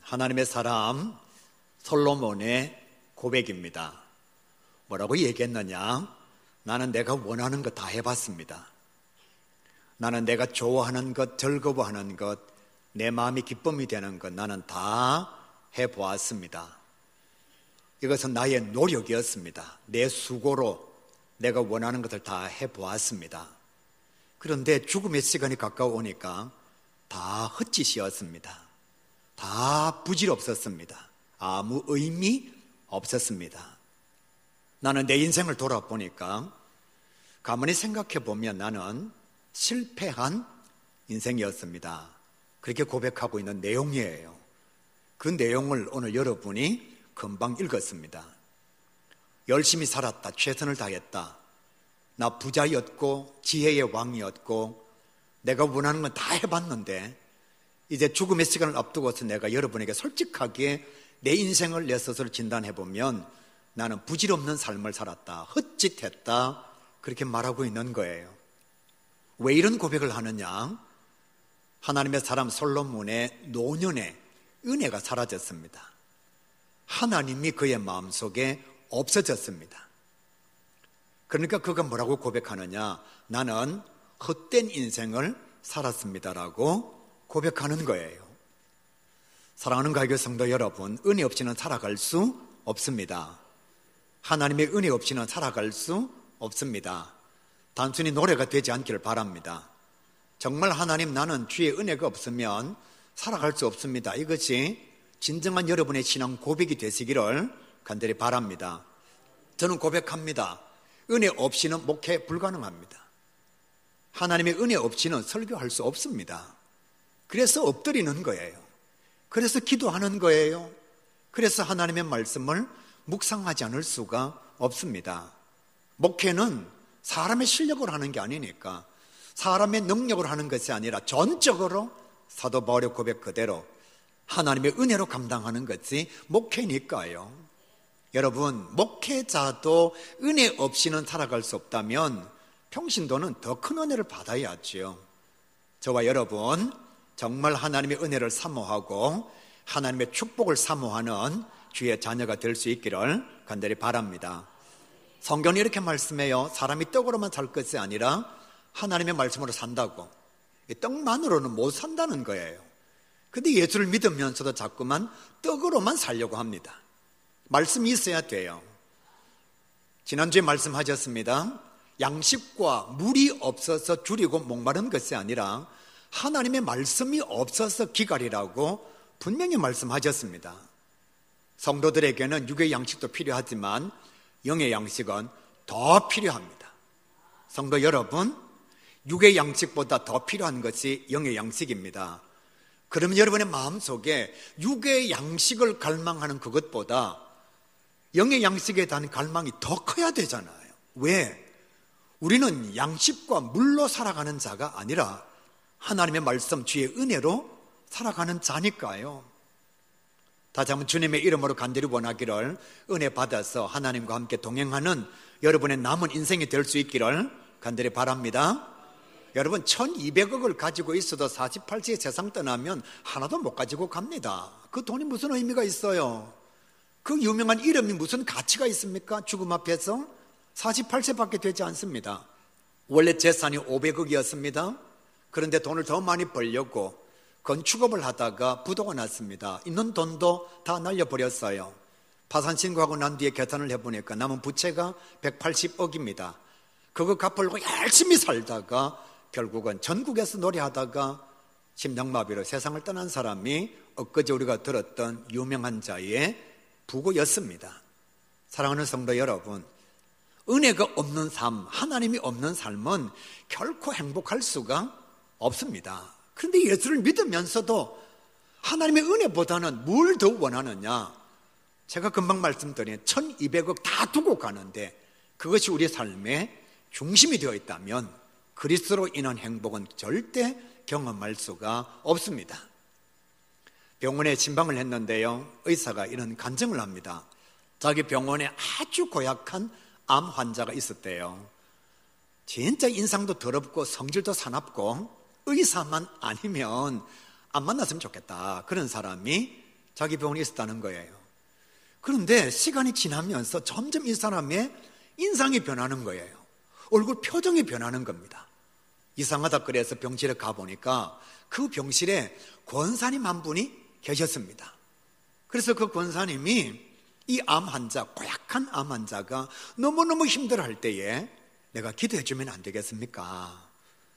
하나님의 사람 솔로몬의 고백입니다. 뭐라고 얘기했느냐? 나는 내가 원하는 것 다 해봤습니다. 나는 내가 좋아하는 것, 즐거워하는 것, 내 마음이 기쁨이 되는 것 나는 다 해보았습니다. 이것은 나의 노력이었습니다. 내 수고로 내가 원하는 것을 다 해보았습니다. 그런데 죽음의 시간이 가까우니까 다 헛짓이었습니다. 다 부질없었습니다. 아무 의미 없었습니다. 나는 내 인생을 돌아보니까 가만히 생각해 보면 나는 실패한 인생이었습니다. 그렇게 고백하고 있는 내용이에요. 그 내용을 오늘 여러분이 금방 읽었습니다. 열심히 살았다, 최선을 다했다, 나 부자였고 지혜의 왕이었고 내가 원하는 건 다 해봤는데 이제 죽음의 시간을 앞두고서 내가 여러분에게 솔직하게 내 인생을 내 스스로 진단해보면 나는 부질없는 삶을 살았다, 헛짓했다, 그렇게 말하고 있는 거예요. 왜 이런 고백을 하느냐? 하나님의 사람 솔로몬의 노년의 은혜가 사라졌습니다. 하나님이 그의 마음속에 없어졌습니다. 그러니까 그가 뭐라고 고백하느냐? 나는 헛된 인생을 살았습니다라고 고백하는 거예요. 사랑하는 가교 성도 여러분, 은혜 없이는 살아갈 수 없습니다. 하나님의 은혜 없이는 살아갈 수 없습니다. 단순히 노래가 되지 않기를 바랍니다. 정말 하나님, 나는 주의 은혜가 없으면 살아갈 수 없습니다. 이것이 진정한 여러분의 신앙 고백이 되시기를 간절히 바랍니다. 저는 고백합니다. 은혜 없이는 목회 불가능합니다. 하나님의 은혜 없이는 설교할 수 없습니다. 그래서 엎드리는 거예요. 그래서 기도하는 거예요. 그래서 하나님의 말씀을 묵상하지 않을 수가 없습니다. 목회는 사람의 실력으로 하는 게 아니니까, 사람의 능력으로 하는 것이 아니라 전적으로 사도 바울의 고백 그대로 하나님의 은혜로 감당하는 것이 목회니까요. 여러분, 목회자도 은혜 없이는 살아갈 수 없다면 평신도는 더 큰 은혜를 받아야지요. 저와 여러분 정말 하나님의 은혜를 사모하고 하나님의 축복을 사모하는 주의 자녀가 될 수 있기를 간절히 바랍니다. 성경이 이렇게 말씀해요. 사람이 떡으로만 살 것이 아니라 하나님의 말씀으로 산다고. 떡만으로는 못 산다는 거예요. 근데 예수를 믿으면서도 자꾸만 떡으로만 살려고 합니다. 말씀이 있어야 돼요. 지난주에 말씀하셨습니다. 양식과 물이 없어서 줄이고 목마른 것이 아니라 하나님의 말씀이 없어서 기갈이라고 분명히 말씀하셨습니다. 성도들에게는 육의 양식도 필요하지만 영의 양식은 더 필요합니다. 성도 여러분, 육의 양식보다 더 필요한 것이 영의 양식입니다. 그러면 여러분의 마음속에 육의 양식을 갈망하는 그것보다 영의 양식에 대한 갈망이 더 커야 되잖아요. 왜? 우리는 양식과 물로 살아가는 자가 아니라 하나님의 말씀, 주의 은혜로 살아가는 자니까요. 다시 한번 주님의 이름으로 간절히 원하기를, 은혜 받아서 하나님과 함께 동행하는 여러분의 남은 인생이 될 수 있기를 간절히 바랍니다. 여러분, 1200억을 가지고 있어도 48세에 세상 떠나면 하나도 못 가지고 갑니다. 그 돈이 무슨 의미가 있어요? 그 유명한 이름이 무슨 가치가 있습니까? 죽음 앞에서 48세밖에 되지 않습니다. 원래 재산이 500억이었습니다. 그런데 돈을 더 많이 벌려고 건축업을 하다가 부도가 났습니다. 있는 돈도 다 날려버렸어요. 파산 신고하고 난 뒤에 계산을 해보니까 남은 부채가 180억입니다. 그거 갚으려고 열심히 살다가 결국은 전국에서 노래하다가 심장마비로 세상을 떠난 사람이 엊그제 우리가 들었던 유명한 자의 부고였습니다. 사랑하는 성도 여러분, 은혜가 없는 삶, 하나님이 없는 삶은 결코 행복할 수가 없습니다. 그런데 예수를 믿으면서도 하나님의 은혜보다는 뭘 더 원하느냐? 제가 금방 말씀드린 1200억 다 두고 가는데 그것이 우리 삶의 중심이 되어 있다면 그리스도로 인한 행복은 절대 경험할 수가 없습니다. 병원에 진방을 했는데요, 의사가 이런 간증을 합니다. 자기 병원에 아주 고약한 암 환자가 있었대요. 진짜 인상도 더럽고 성질도 사납고 의사만 아니면 안 만났으면 좋겠다, 그런 사람이 자기 병원에 있었다는 거예요. 그런데 시간이 지나면서 점점 이 사람의 인상이 변하는 거예요. 얼굴 표정이 변하는 겁니다. 이상하다 그래서 병실에 가보니까 그 병실에 권사님 한 분이 계셨습니다. 그래서 그 권사님이 이 암 환자, 고약한 암 환자가 너무너무 힘들어할 때에 내가 기도해 주면 안 되겠습니까?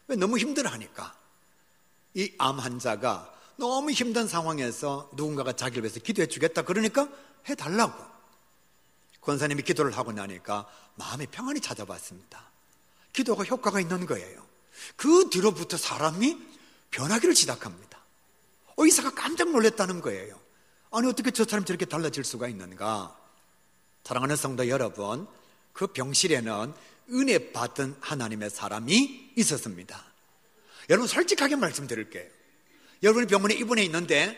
왜 너무 힘들어하니까 이 암 환자가 너무 힘든 상황에서 누군가가 자기를 위해서 기도해 주겠다 그러니까 해달라고. 권사님이 기도를 하고 나니까 마음의 평안이 찾아왔습니다. 기도가 효과가 있는 거예요. 그 뒤로부터 사람이 변하기를 시작합니다. 의사가 깜짝 놀랐다는 거예요. 아니 어떻게 저 사람이 저렇게 달라질 수가 있는가. 사랑하는 성도 여러분, 그 병실에는 은혜 받은 하나님의 사람이 있었습니다. 여러분 솔직하게 말씀드릴게요. 여러분이 병원에 입원해 있는데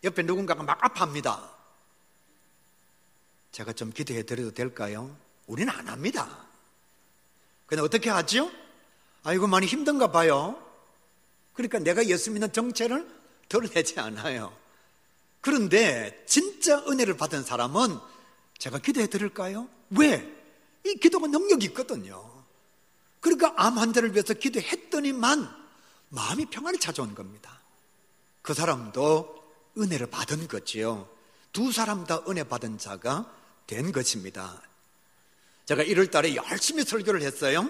옆에 누군가가 막 아파합니다. 제가 좀 기도해 드려도 될까요? 우리는 안 합니다. 근데 어떻게 하죠? 아이고 많이 힘든가 봐요. 그러니까 내가 예수 믿는 정체를 드러내지 않아요. 그런데 진짜 은혜를 받은 사람은 제가 기도해 드릴까요? 왜? 이 기도가 능력이 있거든요. 그러니까 암 환자를 위해서 기도했더니만 마음이 평안이 찾아온 겁니다. 그 사람도 은혜를 받은 거지요. 두 사람 다 은혜 받은 자가 된 것입니다. 제가 1월 달에 열심히 설교를 했어요.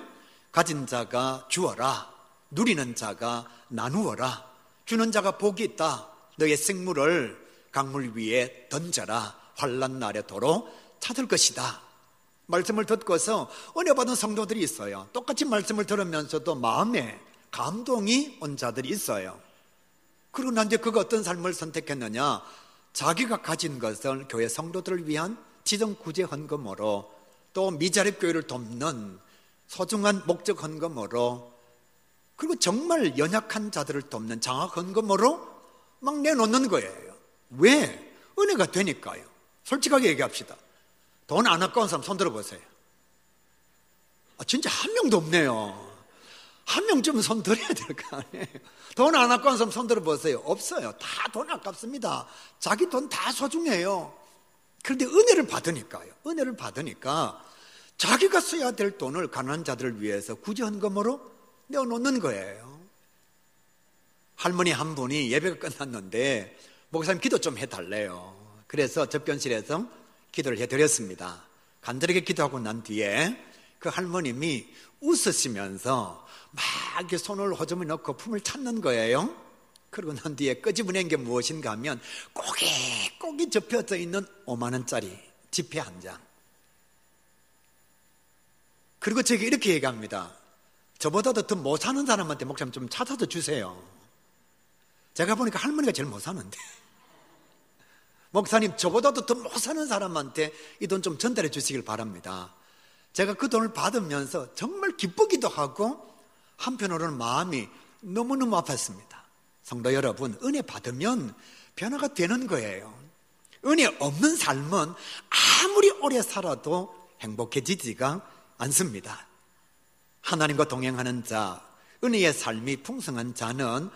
가진 자가 주어라, 누리는 자가 나누어라, 주는 자가 복이 있다. 너의 생물을 강물 위에 던져라. 환난 날에 도로 찾을 것이다. 말씀을 듣고서 은혜 받은 성도들이 있어요. 똑같이 말씀을 들으면서도 마음에 감동이 온 자들이 있어요. 그러고 난 뒤에 그가 어떤 삶을 선택했느냐, 자기가 가진 것을 교회 성도들을 위한 지정구제 헌금으로, 또 미자립 교회를 돕는 소중한 목적 헌금으로, 그리고 정말 연약한 자들을 돕는 장학 헌금으로 막 내놓는 거예요. 왜? 은혜가 되니까요. 솔직하게 얘기합시다. 돈 안 아까운 사람 손 들어보세요. 진짜 한 명도 없네요. 한 명쯤은 손 들어야 될 거 아니에요. 돈 안 아까운 사람 손 들어보세요. 없어요. 다 돈 아깝습니다. 자기 돈 다 소중해요. 그런데 은혜를 받으니까요. 은혜를 받으니까 자기가 써야 될 돈을 가난한 자들을 위해서 구제헌금으로 내어놓는 거예요. 할머니 한 분이 예배가 끝났는데 목사님 기도 좀 해달래요. 그래서 접견실에서 기도를 해드렸습니다. 간절하게 기도하고 난 뒤에 그 할머님이 웃으시면서 막 이렇게 손을 호점에 넣고 품을 찾는 거예요. 그러고 난 뒤에 끄집어낸 게 무엇인가 하면 꼬깃꼬깃 접혀져 있는 5만 원짜리 지폐 한 장. 그리고 제게 이렇게 얘기합니다. 저보다도 더 못 사는 사람한테 목사님 좀 찾아서 주세요. 제가 보니까 할머니가 제일 못 사는데, 목사님 저보다도 더 못 사는 사람한테 이 돈 좀 전달해 주시길 바랍니다. 제가 그 돈을 받으면서 정말 기쁘기도 하고 한편으로는 마음이 너무너무 아팠습니다. 성도 여러분, 은혜 받으면 변화가 되는 거예요. 은혜 없는 삶은 아무리 오래 살아도 행복해지지가 않습니다. 하나님과 동행하는 자, 은혜의 삶이 풍성한 자는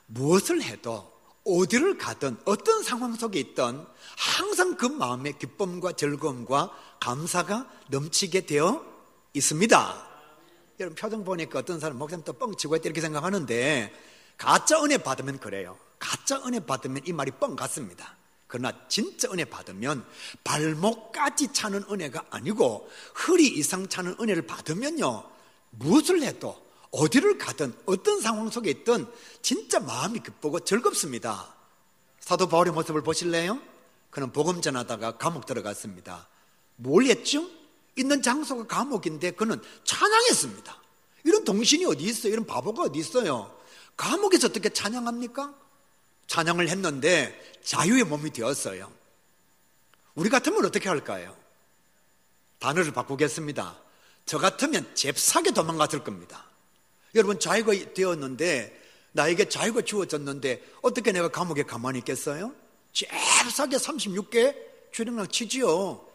무엇을 해도 어디를 가든 어떤 상황 속에 있든 항상 그 마음의 기쁨과 즐거움과 감사가 넘치게 되어 있습니다. 여러분 표정 보니까 어떤 사람 목사님 또 뻥치고 있다 이렇게 생각하는데, 가짜 은혜 받으면 그래요. 가짜 은혜 받으면 이 말이 뻥 같습니다. 그러나 진짜 은혜 받으면 발목까지 차는 은혜가 아니고 허리 이상 차는 은혜를 받으면요, 무엇을 해도 어디를 가든 어떤 상황 속에 있든 진짜 마음이 기쁘고 즐겁습니다. 사도 바울의 모습을 보실래요? 그는 복음 전하다가 감옥 들어갔습니다. 뭘 했죠? 있는 장소가 감옥인데 그는 찬양했습니다. 이런 동신이 어디 있어요? 이런 바보가 어디 있어요? 감옥에서 어떻게 찬양합니까? 찬양을 했는데 자유의 몸이 되었어요. 우리 같으면 어떻게 할까요? 단어를 바꾸겠습니다. 저 같으면 잽싸게 도망갔을 겁니다. 여러분, 자유가 되었는데, 나에게 자유가 주어졌는데 어떻게 내가 감옥에 가만히 있겠어요? 잽싸게 36개 주령랑 치지요.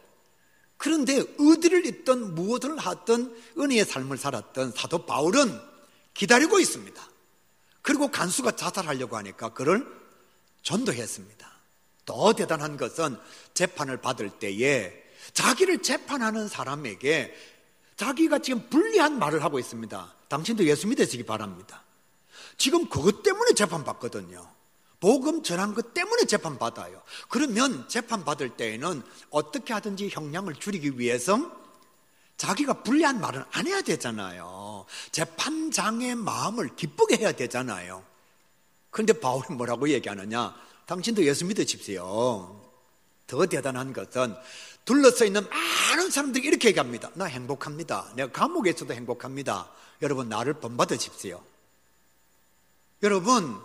그런데 어디를 있든 무엇을 하든 은혜의 삶을 살았던 사도 바울은 기다리고 있습니다. 그리고 간수가 자살하려고 하니까 그를 전도했습니다. 더 대단한 것은 재판을 받을 때에 자기를 재판하는 사람에게 자기가 지금 불리한 말을 하고 있습니다. 당신도 예수 믿으시기 바랍니다. 지금 그것 때문에 재판받거든요. 복음 전한 것 때문에 재판받아요. 그러면 재판받을 때에는 어떻게 하든지 형량을 줄이기 위해서 자기가 불리한 말은 안 해야 되잖아요. 재판장의 마음을 기쁘게 해야 되잖아요. 그런데 바울이 뭐라고 얘기하느냐? 당신도 예수 믿으십시오. 더 대단한 것은 둘러서 있는 많은 사람들이 이렇게 얘기합니다. 나 행복합니다. 내가 감옥에 있어도 행복합니다. 여러분, 나를 본받으십시오. 여러분,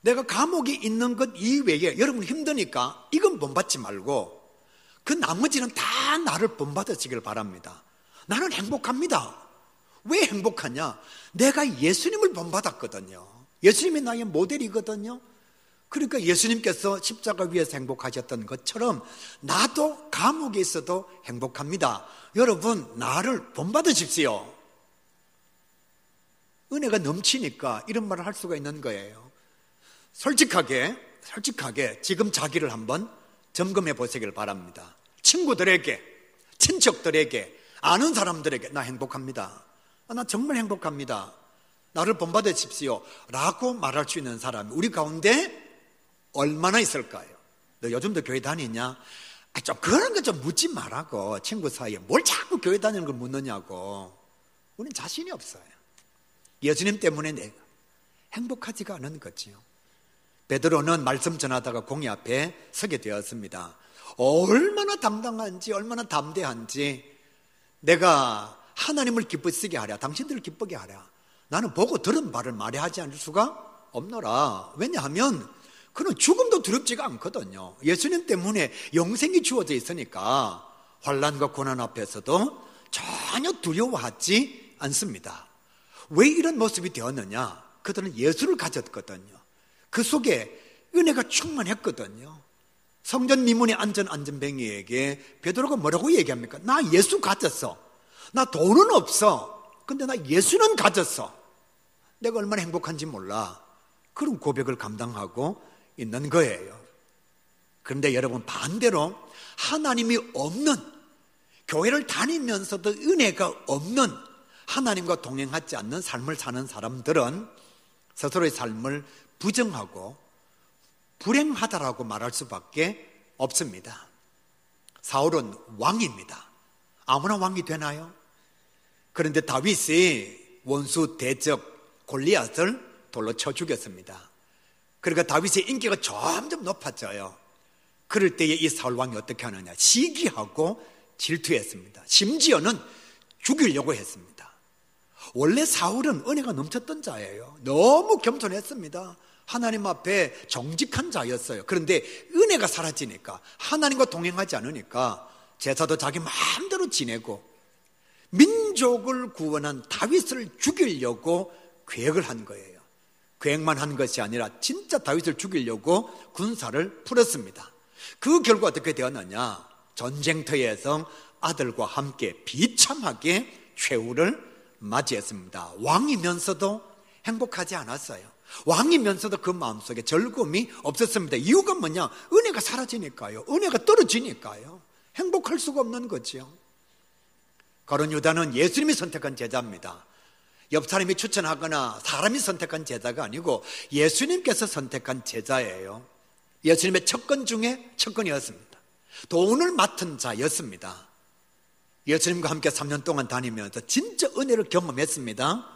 내가 감옥에 있는 것 이외에 여러분 힘드니까 이건 본받지 말고 그 나머지는 다 나를 본받으시길 바랍니다. 나는 행복합니다. 왜 행복하냐? 내가 예수님을 본받았거든요. 예수님이 나의 모델이거든요. 그러니까 예수님께서 십자가 위에서 행복하셨던 것처럼 나도 감옥에 있어도 행복합니다. 여러분, 나를 본받으십시오. 은혜가 넘치니까 이런 말을 할 수가 있는 거예요. 솔직하게 지금 자기를 한번 점검해 보시길 바랍니다. 친구들에게, 친척들에게, 아는 사람들에게 나 행복합니다. 나 정말 행복합니다. 나를 본받으십시오 라고 말할 수 있는 사람이 우리 가운데 얼마나 있을까요? 너 요즘도 교회 다니냐? 좀 그런 거 좀 묻지 말라고. 친구 사이에 뭘 자꾸 교회 다니는 걸 묻느냐고. 우리는 자신이 없어요. 예수님 때문에 내가 행복하지가 않은 거지요. 베드로는 말씀 전하다가 공의 앞에 서게 되었습니다. 얼마나 당당한지, 얼마나 담대한지. 내가 하나님을 기쁘시게 하랴, 당신들을 기쁘게 하랴. 나는 보고 들은 말을 말해하지 않을 수가 없노라. 왜냐하면 그는 죽음도 두렵지가 않거든요. 예수님 때문에 영생이 주어져 있으니까 환난과 고난 앞에서도 전혀 두려워하지 않습니다. 왜 이런 모습이 되었느냐? 그들은 예수를 가졌거든요. 그 속에 은혜가 충만했거든요. 성전 미문에 앉은 안전뱅이에게 베드로가 뭐라고 얘기합니까? 나 예수 가졌어. 나 돈은 없어. 근데 나 예수는 가졌어. 내가 얼마나 행복한지 몰라. 그런 고백을 감당하고 있는 거예요. 그런데 여러분, 반대로 하나님이 없는, 교회를 다니면서도 은혜가 없는, 하나님과 동행하지 않는 삶을 사는 사람들은 스스로의 삶을 부정하고 불행하다라고 말할 수밖에 없습니다. 사울은 왕입니다. 아무나 왕이 되나요? 그런데 다윗이 원수 대적 골리앗을 돌로 쳐 죽였습니다. 그러니까 다윗의 인기가 점점 높아져요. 그럴 때에 이 사울 왕이 어떻게 하느냐? 시기하고 질투했습니다. 심지어는 죽이려고 했습니다. 원래 사울은 은혜가 넘쳤던 자예요. 너무 겸손했습니다. 하나님 앞에 정직한 자였어요. 그런데 은혜가 사라지니까, 하나님과 동행하지 않으니까 제사도 자기 마음대로 지내고 민족을 구원한 다윗을 죽이려고 계획을 한 거예요. 계획만 한 것이 아니라 진짜 다윗을 죽이려고 군사를 풀었습니다. 그 결과 어떻게 되었느냐? 전쟁터에서 아들과 함께 비참하게 최후를 맞이했습니다. 왕이면서도 행복하지 않았어요. 왕이면서도 그 마음속에 즐거움이 없었습니다. 이유가 뭐냐? 은혜가 사라지니까요. 은혜가 떨어지니까요. 행복할 수가 없는 거죠. 가룟 유다는 예수님이 선택한 제자입니다. 옆 사람이 추천하거나 사람이 선택한 제자가 아니고 예수님께서 선택한 제자예요. 예수님의 척건 중에 척건이었습니다. 돈을 맡은 자였습니다. 예수님과 함께 3년 동안 다니면서 진짜 은혜를 경험했습니다.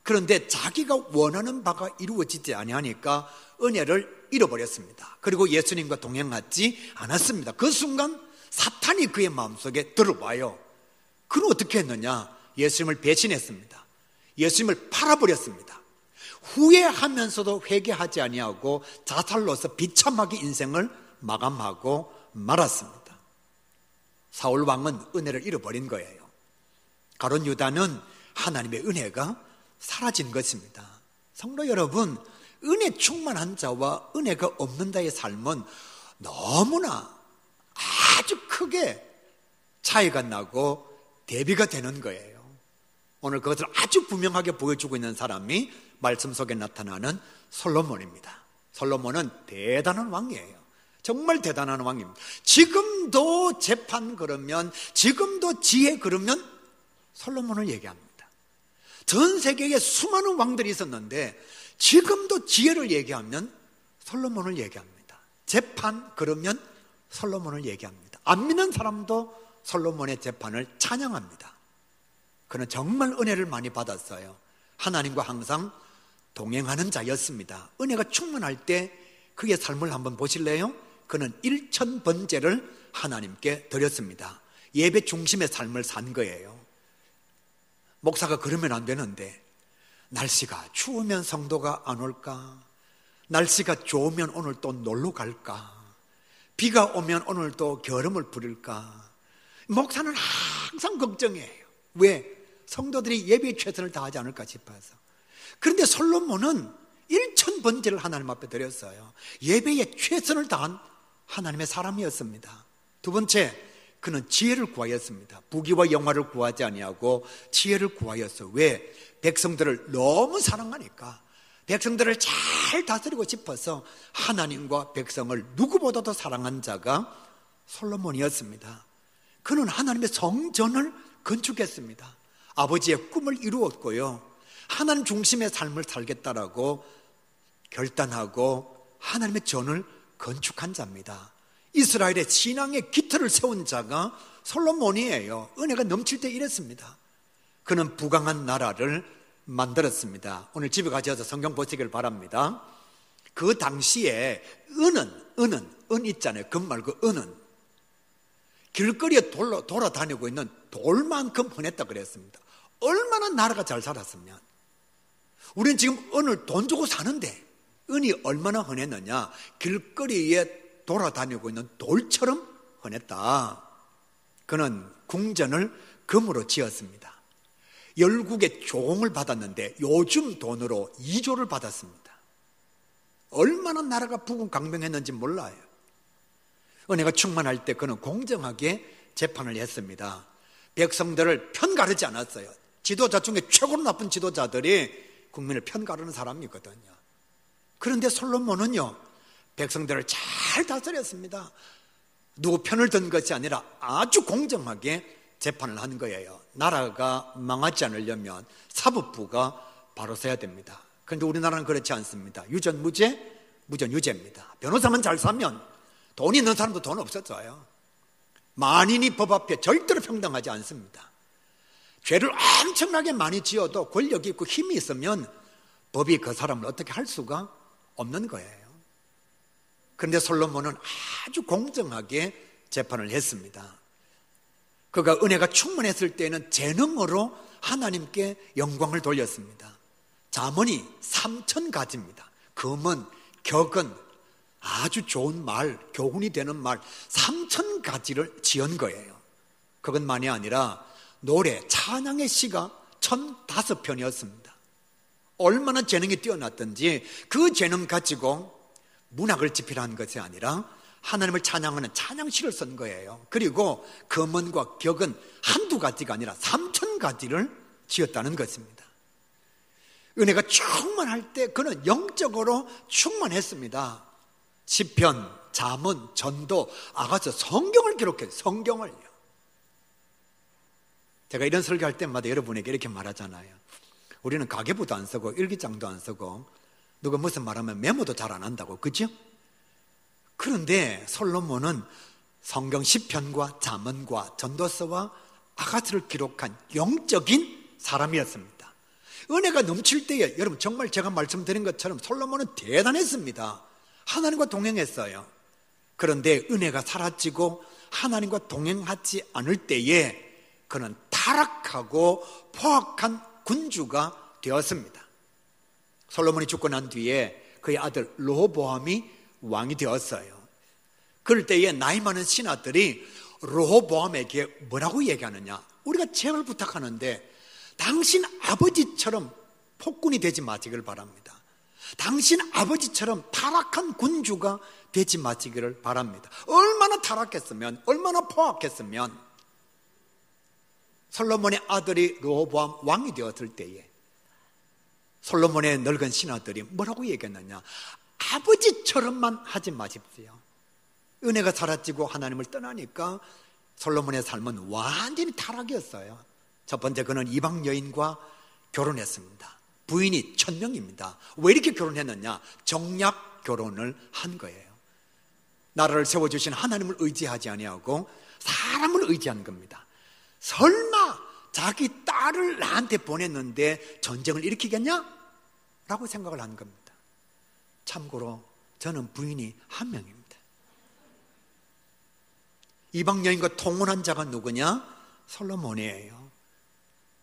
그런데 자기가 원하는 바가 이루어지지 아니하니까 은혜를 잃어버렸습니다. 그리고 예수님과 동행하지 않았습니다. 그 순간 사탄이 그의 마음속에 들어와요. 그는 어떻게 했느냐? 예수님을 배신했습니다. 예수님을 팔아버렸습니다. 후회하면서도 회개하지 아니하고 자살로서 비참하게 인생을 마감하고 말았습니다. 사울 왕은 은혜를 잃어버린 거예요. 가룟 유다는 하나님의 은혜가 사라진 것입니다. 성도 여러분, 은혜 충만한 자와 은혜가 없는 자의 삶은 너무나 아주 크게 차이가 나고 대비가 되는 거예요. 오늘 그것을 아주 분명하게 보여주고 있는 사람이 말씀 속에 나타나는 솔로몬입니다. 솔로몬은 대단한 왕이에요. 정말 대단한 왕입니다. 지금도 재판 그러면, 지금도 지혜 그러면 솔로몬을 얘기합니다. 전 세계에 수많은 왕들이 있었는데 지금도 지혜를 얘기하면 솔로몬을 얘기합니다. 재판 그러면 솔로몬을 얘기합니다. 안 믿는 사람도 솔로몬의 재판을 찬양합니다. 그는 정말 은혜를 많이 받았어요. 하나님과 항상 동행하는 자였습니다. 은혜가 충만할 때 그의 삶을 한번 보실래요? 그는 1000번제를 하나님께 드렸습니다. 예배 중심의 삶을 산 거예요. 목사가 그러면 안 되는데, 날씨가 추우면 성도가 안 올까? 날씨가 좋으면 오늘 또 놀러 갈까? 비가 오면 오늘 또 겨름을 부릴까? 목사는 항상 걱정해요. 왜? 성도들이 예배에 최선을 다하지 않을까 싶어서. 그런데 솔로몬은 1000번제를 하나님 앞에 드렸어요. 예배에 최선을 다한 하나님의 사람이었습니다. 두 번째, 그는 지혜를 구하였습니다. 부귀와 영화를 구하지 아니하고 지혜를 구하였어요. 왜? 백성들을 너무 사랑하니까, 백성들을 잘 다스리고 싶어서 하나님과 백성을 누구보다도 사랑한 자가 솔로몬이었습니다. 그는 하나님의 성전을 건축했습니다. 아버지의 꿈을 이루었고요, 하나님 중심의 삶을 살겠다라고 결단하고 하나님의 전을 건축한 자입니다. 이스라엘의 신앙의 기틀을 세운 자가 솔로몬이에요. 은혜가 넘칠 때 이랬습니다. 그는 부강한 나라를 만들었습니다. 오늘 집에 가셔서 성경 보시길 바랍니다. 그 당시에 은 있잖아요. 금 말고 은은 길거리에 돌아다니고 있는 돌만큼 흔했다 그랬습니다. 얼마나 나라가 잘 살았으면. 우리는 지금 은을 돈 주고 사는데 은이 얼마나 흔했느냐? 길거리에 돌아다니고 있는 돌처럼 흔했다. 그는 궁전을 금으로 지었습니다. 열국의 조공을 받았는데 요즘 돈으로 2조를 받았습니다. 얼마나 나라가 부궁강명했는지 몰라요. 은혜가 충만할 때 그는 공정하게 재판을 했습니다. 백성들을 편가르지 않았어요. 지도자 중에 최고로 나쁜 지도자들이 국민을 편가르는 사람이거든요. 그런데 솔로몬은요, 백성들을 잘 다스렸습니다. 누구 편을 든 것이 아니라 아주 공정하게 재판을 한 거예요. 나라가 망하지 않으려면 사법부가 바로 서야 됩니다. 그런데 우리나라는 그렇지 않습니다. 유전무죄, 무전유죄입니다. 변호사만 잘 사면 돈 있는 사람도 돈 없어져요. 만인이 법 앞에 절대로 평등하지 않습니다. 죄를 엄청나게 많이 지어도 권력이 있고 힘이 있으면 법이 그 사람을 어떻게 할 수가 없는 거예요. 그런데 솔로몬은 아주 공정하게 재판을 했습니다. 그가 은혜가 충만했을 때는 재능으로 하나님께 영광을 돌렸습니다. 잠언이 3000가지입니다. 금은, 격은, 아주 좋은 말, 교훈이 되는 말 3000가지를 지은 거예요. 그것만이 아니라 노래, 찬양의 시가 1005편이었습니다. 얼마나 재능이 뛰어났던지 그 재능 가지고 문학을 집필한 것이 아니라 하나님을 찬양하는 찬양시를 쓴 거예요. 그리고 금은과 격은 한두 가지가 아니라 3000가지를 지었다는 것입니다. 은혜가 충만할 때 그는 영적으로 충만했습니다. 시편, 잠언, 전도, 아가서, 성경을 기록해요. 성경을요. 제가 이런 설교할 때마다 여러분에게 이렇게 말하잖아요. 우리는 가계부도 안 쓰고 일기장도 안 쓰고 누가 무슨 말하면 메모도 잘 안 한다고, 그죠? 그런데 솔로몬은 성경 시편과 잠언과 전도서와 아가서를 기록한 영적인 사람이었습니다. 은혜가 넘칠 때에 여러분 정말 제가 말씀드린 것처럼 솔로몬은 대단했습니다. 하나님과 동행했어요. 그런데 은혜가 사라지고 하나님과 동행하지 않을 때에 그는 타락하고 포악한 군주가 되었습니다. 솔로몬이 죽고 난 뒤에 그의 아들 르호보암이 왕이 되었어요. 그럴 때에 나이 많은 신하들이 르호보암에게 뭐라고 얘기하느냐? 우리가 제발 부탁하는데 당신 아버지처럼 폭군이 되지 마시기를 바랍니다. 당신 아버지처럼 타락한 군주가 되지 마시기를 바랍니다. 얼마나 타락했으면, 얼마나 포악했으면 솔로몬의 아들이 르호보암 왕이 되었을 때에 솔로몬의 늙은 신하들이 뭐라고 얘기했느냐? 아버지처럼만 하지 마십시오. 은혜가 사라지고 하나님을 떠나니까 솔로몬의 삶은 완전히 타락이었어요. 첫 번째, 그는 이방 여인과 결혼했습니다. 부인이 1000명입니다. 왜 이렇게 결혼했느냐? 정략 결혼을 한 거예요. 나라를 세워주신 하나님을 의지하지 아니하고 사람을 의지한 겁니다. 설마 자기 딸을 나한테 보냈는데 전쟁을 일으키겠냐? 라고 생각을 한 겁니다. 참고로 저는 부인이 1명입니다. 이방 여인과 통혼한 자가 누구냐? 솔로몬이에요.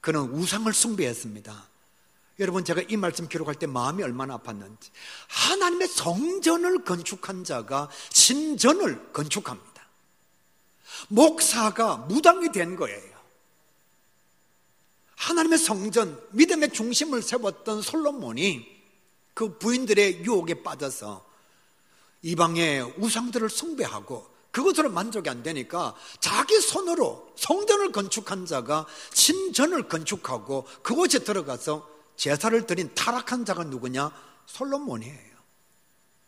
그는 우상을 숭배했습니다. 여러분, 제가 이 말씀 기록할 때 마음이 얼마나 아팠는지. 하나님의 성전을 건축한 자가 신전을 건축합니다. 목사가 무당이 된 거예요. 하나님의 성전, 믿음의 중심을 세웠던 솔로몬이 그 부인들의 유혹에 빠져서 이방의 우상들을 숭배하고 그것으로 만족이 안 되니까 자기 손으로 성전을 건축한 자가 신전을 건축하고 그곳에 들어가서 제사를 드린 타락한 자가 누구냐? 솔로몬이에요.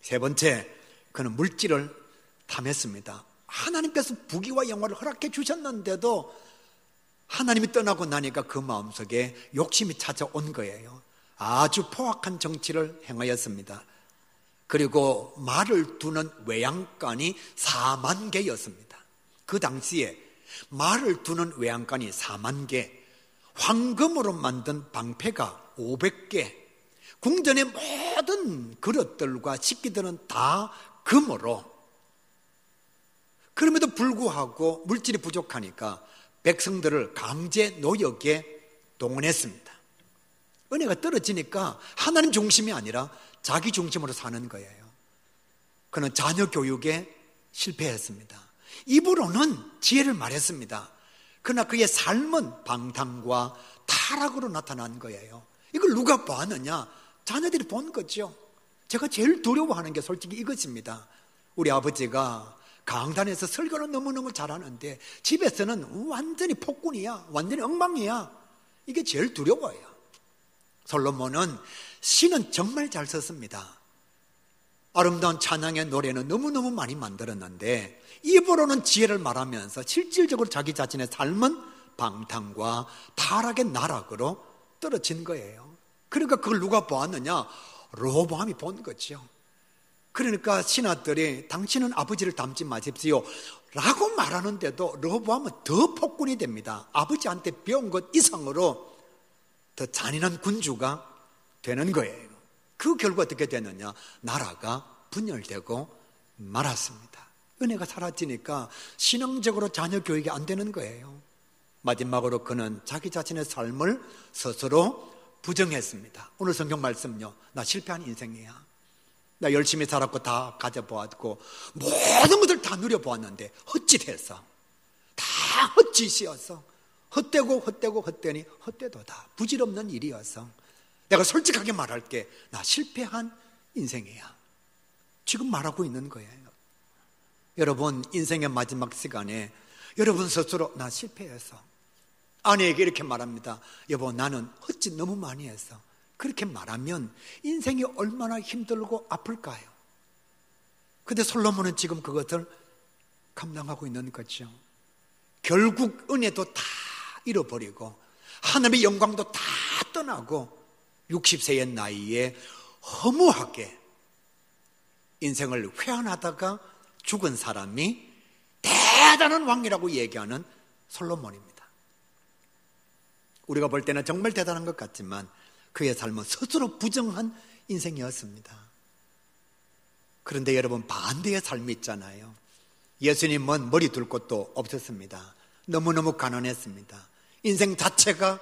세 번째, 그는 물질을 탐했습니다. 하나님께서 부귀와 영화를 허락해 주셨는데도 하나님이 떠나고 나니까 그 마음속에 욕심이 찾아온 거예요. 아주 포악한 정치를 행하였습니다. 그리고 말을 두는 외양간이 4만 개였습니다. 그 당시에 말을 두는 외양간이 4만 개, 황금으로 만든 방패가 500개, 궁전의 모든 그릇들과 식기들은 다 금으로. 그럼에도 불구하고 물질이 부족하니까 백성들을 강제 노역에 동원했습니다. 은혜가 떨어지니까 하나님 중심이 아니라 자기 중심으로 사는 거예요. 그는 자녀 교육에 실패했습니다. 입으로는 지혜를 말했습니다. 그러나 그의 삶은 방탕과 타락으로 나타난 거예요. 이걸 누가 보았느냐? 자녀들이 본 거죠. 제가 제일 두려워하는 게 솔직히 이것입니다. 우리 아버지가 강단에서 설교는 너무너무 잘하는데 집에서는 완전히 폭군이야, 완전히 엉망이야. 이게 제일 두려워요. 솔로몬은 시는 정말 잘 썼습니다. 아름다운 찬양의 노래는 너무너무 많이 만들었는데 입으로는 지혜를 말하면서 실질적으로 자기 자신의 삶은 방탕과 타락의 나락으로 떨어진 거예요. 그러니까 그걸 누가 보았느냐? 르호보암이 본 거죠. 그러니까 신하들이 당신은 아버지를 닮지 마십시오 라고 말하는데도 르호보암은 더 폭군이 됩니다. 아버지한테 배운 것 이상으로 더 잔인한 군주가 되는 거예요. 그 결과 어떻게 되느냐? 나라가 분열되고 말았습니다. 은혜가 사라지니까 신앙적으로 자녀 교육이 안 되는 거예요. 마지막으로 그는 자기 자신의 삶을 스스로 부정했습니다. 오늘 성경 말씀요, 나 실패한 인생이야. 나 열심히 살았고 다 가져보았고 모든 것을 다 누려보았는데 헛짓했어. 다 헛짓이었어. 헛되고 헛되니 헛되도다. 부질없는 일이었어. 내가 솔직하게 말할게, 나 실패한 인생이야. 지금 말하고 있는 거예요. 여러분, 인생의 마지막 시간에 여러분 스스로 나 실패했어. 아내에게 이렇게 말합니다. 여보, 나는 헛짓 너무 많이 했어. 그렇게 말하면 인생이 얼마나 힘들고 아플까요? 근데 솔로몬은 지금 그것을 감당하고 있는 거죠. 결국 은혜도 다 잃어버리고 하나님의 영광도 다 떠나고 60세의 나이에 허무하게 인생을 회한하다가 죽은 사람이 대단한 왕이라고 얘기하는 솔로몬입니다. 우리가 볼 때는 정말 대단한 것 같지만 그의 삶은 스스로 부정한 인생이었습니다. 그런데 여러분, 반대의 삶이 있잖아요. 예수님은 머리 둘 곳도 없었습니다. 너무너무 가난했습니다. 인생 자체가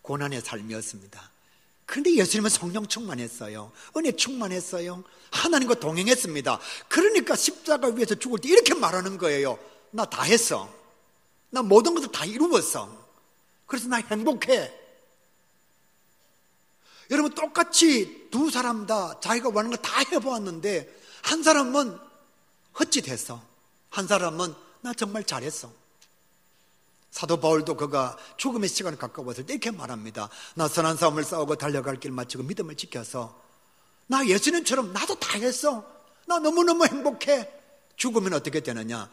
고난의 삶이었습니다. 그런데 예수님은 성령 충만했어요. 은혜 충만했어요. 하나님과 동행했습니다. 그러니까 십자가 위에서 죽을 때 이렇게 말하는 거예요. 나 다 했어. 나 모든 것을 다 이루었어. 그래서 나 행복해. 여러분, 똑같이 두 사람 다 자기가 원하는 거 다 해보았는데 한 사람은 헛짓했어. 한 사람은 나 정말 잘했어. 사도 바울도 그가 죽음의 시간이 가까웠을 때 이렇게 말합니다. 나 선한 싸움을 싸우고 달려갈 길 마치고 믿음을 지켜서 나 예수님처럼 나도 다 했어. 나 너무너무 행복해. 죽으면 어떻게 되느냐?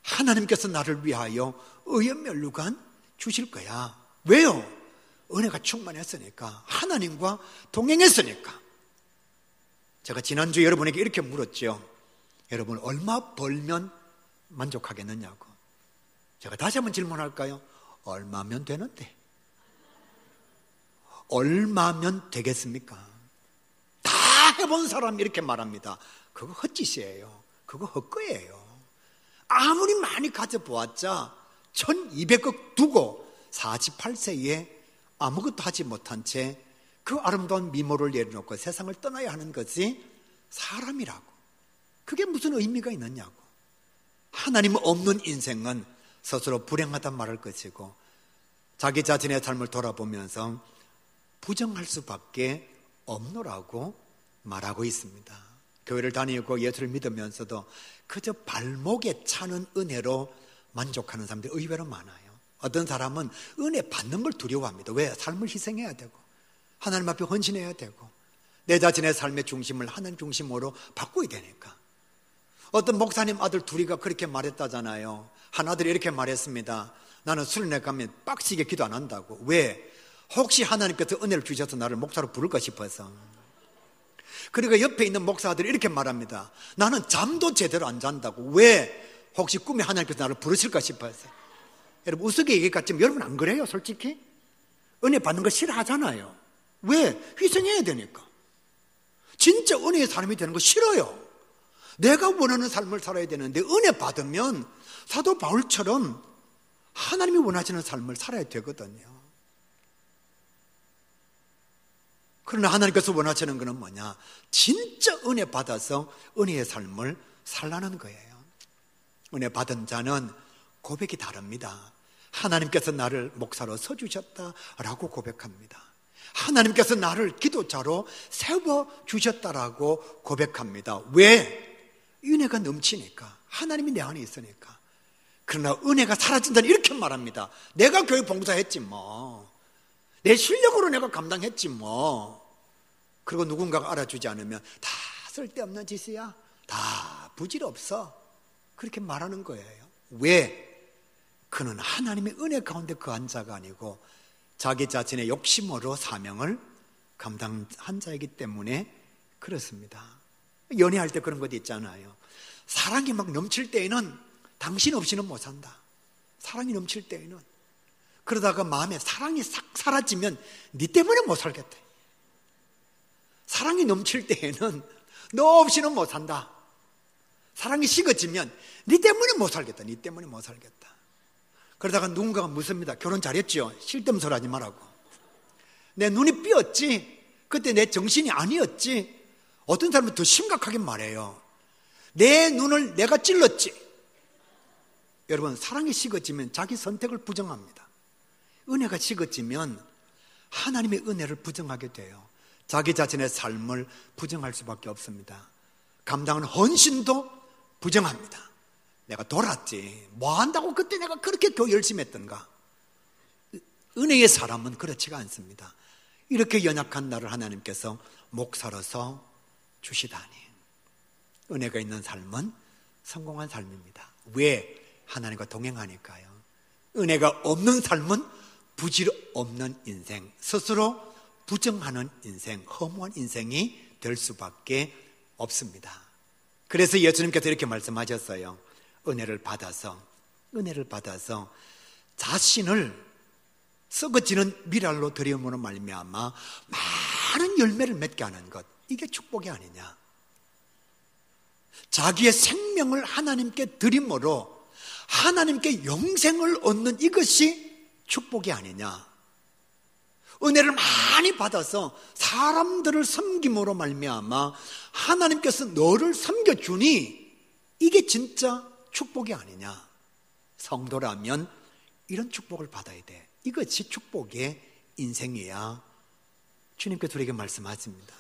하나님께서 나를 위하여 의의 면류관 주실 거야. 왜요? 은혜가 충만했으니까, 하나님과 동행했으니까. 제가 지난주에 여러분에게 이렇게 물었죠. 여러분 얼마 벌면 만족하겠느냐고. 제가 다시 한번 질문할까요? 얼마면 되는데? 얼마면 되겠습니까? 다 해본 사람이 이렇게 말합니다. 그거 헛짓이에요. 그거 헛거예요. 아무리 많이 가져보았자 1200억 두고 48세에 아무것도 하지 못한 채 그 아름다운 미모를 내려놓고 세상을 떠나야 하는 것이 사람이라고. 그게 무슨 의미가 있느냐고. 하나님 없는 인생은 스스로 불행하단 말할 것이고, 자기 자신의 삶을 돌아보면서 부정할 수밖에 없노라고 말하고 있습니다. 교회를 다니고 예수를 믿으면서도 그저 발목에 차는 은혜로 만족하는 사람들이 의외로 많아요. 어떤 사람은 은혜 받는 걸 두려워합니다. 왜? 삶을 희생해야 되고, 하나님 앞에 헌신해야 되고, 내 자신의 삶의 중심을 하나님 중심으로 바꿔야 되니까. 어떤 목사님 아들 둘이가 그렇게 말했다잖아요. 한 아들이 이렇게 말했습니다. 나는 수련회 가면 빡시게 기도 안 한다고. 왜? 혹시 하나님께서 은혜를 주셔서 나를 목사로 부를까 싶어서. 그러니까 옆에 있는 목사들이 이렇게 말합니다. 나는 잠도 제대로 안 잔다고. 왜? 혹시 꿈에 하나님께서 나를 부르실까 싶어서. 여러분 우스개 얘기 같지만 여러분 안 그래요? 솔직히 은혜 받는 거 싫어하잖아요. 왜? 희생해야 되니까. 진짜 은혜의 사람이 되는 거 싫어요. 내가 원하는 삶을 살아야 되는데 은혜 받으면 사도 바울처럼 하나님이 원하시는 삶을 살아야 되거든요. 그러나 하나님께서 원하시는 것은 뭐냐? 진짜 은혜 받아서 은혜의 삶을 살라는 거예요. 은혜 받은 자는 고백이 다릅니다. 하나님께서 나를 목사로 서주셨다라고 고백합니다. 하나님께서 나를 기도자로 세워주셨다라고 고백합니다. 왜? 은혜가 넘치니까. 하나님이 내 안에 있으니까. 그러나 은혜가 사라진다는 이렇게 말합니다. 내가 교회 봉사했지 뭐. 내 실력으로 내가 감당했지 뭐. 그리고 누군가가 알아주지 않으면 다 쓸데없는 짓이야. 다 부질없어. 그렇게 말하는 거예요. 왜? 그는 하나님의 은혜 가운데 거한 자가 아니고 자기 자신의 욕심으로 사명을 감당한 자이기 때문에 그렇습니다. 연애할 때 그런 것도 있잖아요. 사랑이 막 넘칠 때에는 당신 없이는 못 산다. 사랑이 넘칠 때에는. 그러다가 마음에 사랑이 싹 사라지면 네 때문에 못 살겠다. 사랑이 넘칠 때에는 너 없이는 못 산다. 사랑이 식어지면 네 때문에 못 살겠다. 네 때문에 못 살겠다. 그러다가 누군가가 묻습니다. 결혼 잘했죠? 실담설 하지 말라고. 내 눈이 삐었지? 그때 내 정신이 아니었지? 어떤 사람은 더 심각하게 말해요. 내 눈을 내가 찔렀지? 여러분 사랑이 식어지면 자기 선택을 부정합니다. 은혜가 식어지면 하나님의 은혜를 부정하게 돼요. 자기 자신의 삶을 부정할 수밖에 없습니다. 감당한 헌신도 부정합니다. 내가 돌았지. 뭐 한다고 그때 내가 그렇게 더 열심히 했던가. 은혜의 사람은 그렇지가 않습니다. 이렇게 연약한 나를 하나님께서 목사로서 주시다니. 은혜가 있는 삶은 성공한 삶입니다. 왜? 하나님과 동행하니까요. 은혜가 없는 삶은 부질 없는 인생, 스스로 부정하는 인생, 허무한 인생이 될 수밖에 없습니다. 그래서 예수님께서 이렇게 말씀하셨어요. 은혜를 받아서 자신을 썩어지는 미랄로 드림으로 말미암아 많은 열매를 맺게 하는 것, 이게 축복이 아니냐. 자기의 생명을 하나님께 드림으로 하나님께 영생을 얻는 이것이 축복이 아니냐. 은혜를 많이 받아서 사람들을 섬김으로 말미암아 하나님께서 너를 섬겨주니 이게 진짜 축복이 아니냐. 성도라면 이런 축복을 받아야 돼. 이것이 축복의 인생이야. 주님께서 우리에게 말씀하십니다.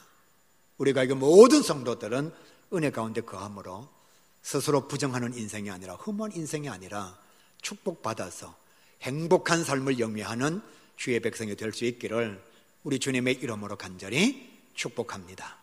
우리가 이거 모든 성도들은 은혜 가운데 거함으로 스스로 부정하는 인생이 아니라, 흠한 인생이 아니라 축복받아서 행복한 삶을 영위하는 주의 백성이 될 수 있기를 우리 주님의 이름으로 간절히 축복합니다.